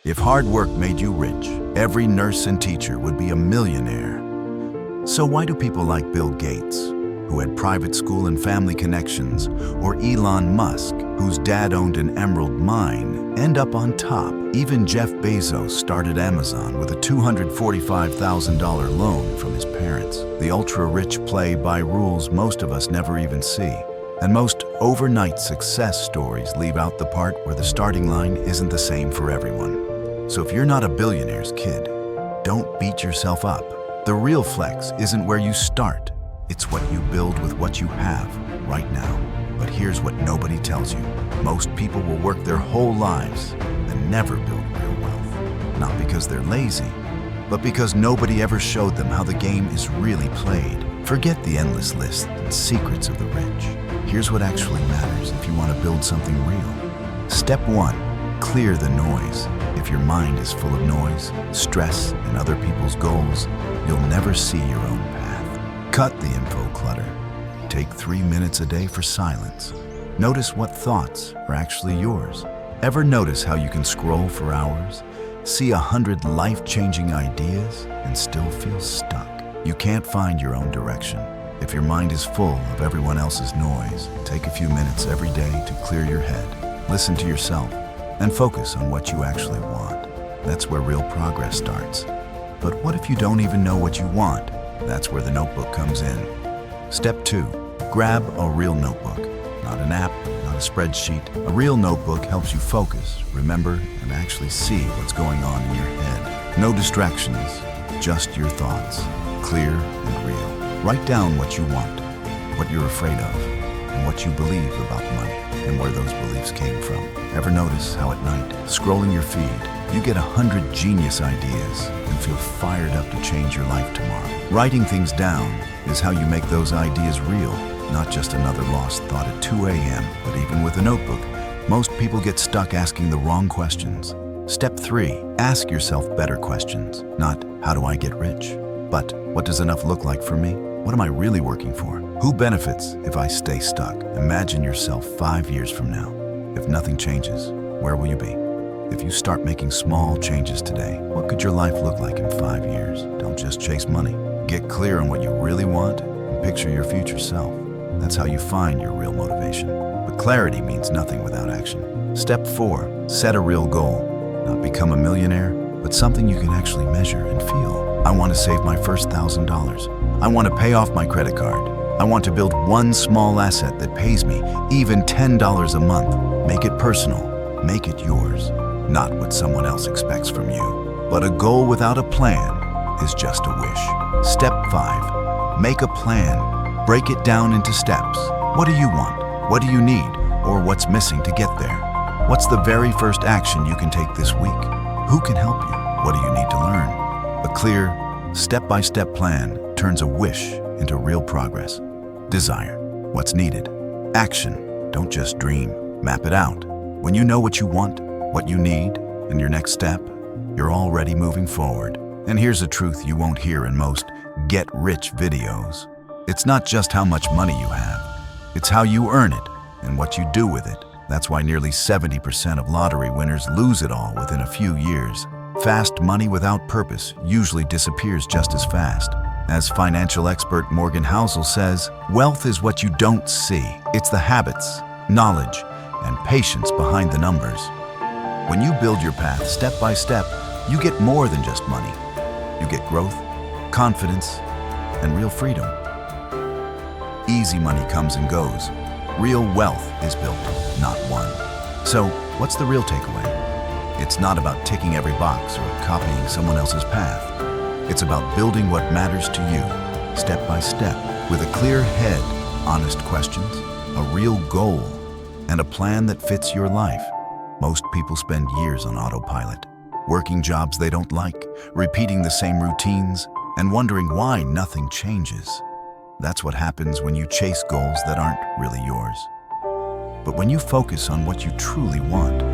If hard work made you rich, every nurse and teacher would be a millionaire. So why do people like Bill Gates, who had private school and family connections, or Elon Musk, whose dad owned an emerald mine, end up on top? Even Jeff Bezos started Amazon with a $245,000 loan from his parents. The ultra-rich play by rules most of us never even see. And most overnight success stories leave out the part where the starting line isn't the same for everyone. So if you're not a billionaire's kid, don't beat yourself up. The real flex isn't where you start. It's what you build with what you have right now. But here's what nobody tells you. Most people will work their whole lives and never build real wealth. Not because they're lazy, but because nobody ever showed them how the game is really played. Forget the endless lists and secrets of the rich. Here's what actually matters if you want to build something real. Step 1, clear the noise. If your mind is full of noise, stress, and other people's goals, you'll never see your own path. Cut the info clutter. Take 3 minutes a day for silence. Notice what thoughts are actually yours. Ever notice how you can scroll for hours, see 100 life-changing ideas, and still feel stuck? You can't find your own direction. If your mind is full of everyone else's noise, take a few minutes every day to clear your head. Listen to yourself and focus on what you actually want. That's where real progress starts. But what if you don't even know what you want? That's where the notebook comes in. Step 2, grab a real notebook. Not an app, not a spreadsheet. A real notebook helps you focus, remember, and actually see what's going on in your head. No distractions, just your thoughts, clear and real. Write down what you want, what you're afraid of, and what you believe about money, and where those beliefs came from. Ever notice how at night, scrolling your feed, you get 100 genius ideas and feel fired up to change your life tomorrow? Writing things down is how you make those ideas real, not just another lost thought at 2 a.m. But even with a notebook, most people get stuck asking the wrong questions. Step 3, ask yourself better questions. Not, how do I get rich? But, what does enough look like for me? What am I really working for? Who benefits if I stay stuck? Imagine yourself 5 years from now. If nothing changes, where will you be? If you start making small changes today, what could your life look like in 5 years? Don't just chase money. Get clear on what you really want and picture your future self. That's how you find your real motivation. But clarity means nothing without action. Step 4, set a real goal. Not become a millionaire, but something you can actually measure and feel. I want to save my first $1,000. I want to pay off my credit card. I want to build one small asset that pays me even $10 a month. Make it personal. Make it yours. Not what someone else expects from you. But a goal without a plan is just a wish. Step 5, make a plan. Break it down into steps. What do you want? What do you need? Or what's missing to get there? What's the very first action you can take this week? Who can help you? What do you need to learn? A clear, step-by-step plan turns a wish into real progress. Desire. What's needed? Action. Don't just dream. Map it out. When you know what you want, what you need, and your next step, you're already moving forward. And here's a truth you won't hear in most get-rich videos. It's not just how much money you have. It's how you earn it and what you do with it. That's why nearly 70% of lottery winners lose it all within a few years. Fast money without purpose usually disappears just as fast. As financial expert Morgan Housel says, wealth is what you don't see. It's the habits, knowledge, and patience behind the numbers. When you build your path step by step, you get more than just money. You get growth, confidence, and real freedom. Easy money comes and goes. Real wealth is built, not won. So, what's the real takeaway? It's not about ticking every box or copying someone else's path. It's about building what matters to you, step by step, with a clear head, honest questions, a real goal, and a plan that fits your life. Most people spend years on autopilot, working jobs they don't like, repeating the same routines, and wondering why nothing changes. That's what happens when you chase goals that aren't really yours. But when you focus on what you truly want,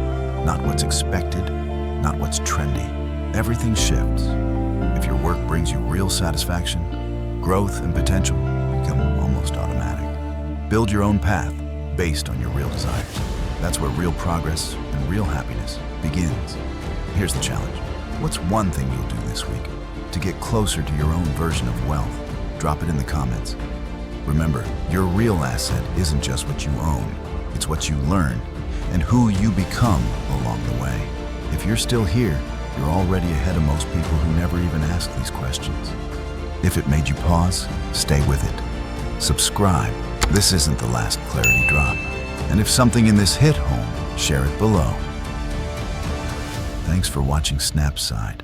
not what's expected, not what's trendy, everything shifts. If your work brings you real satisfaction, growth and potential become almost automatic. Build your own path based on your real desires. That's where real progress and real happiness begins. Here's the challenge. What's one thing you'll do this week to get closer to your own version of wealth? Drop it in the comments. Remember, your real asset isn't just what you own, it's what you learn and who you become along the way. If you're still here, you're already ahead of most people who never even ask these questions. If it made you pause, stay with it. Subscribe. This isn't the last clarity drop. And if something in this hit home, share it below. Thanks for watching Snapside.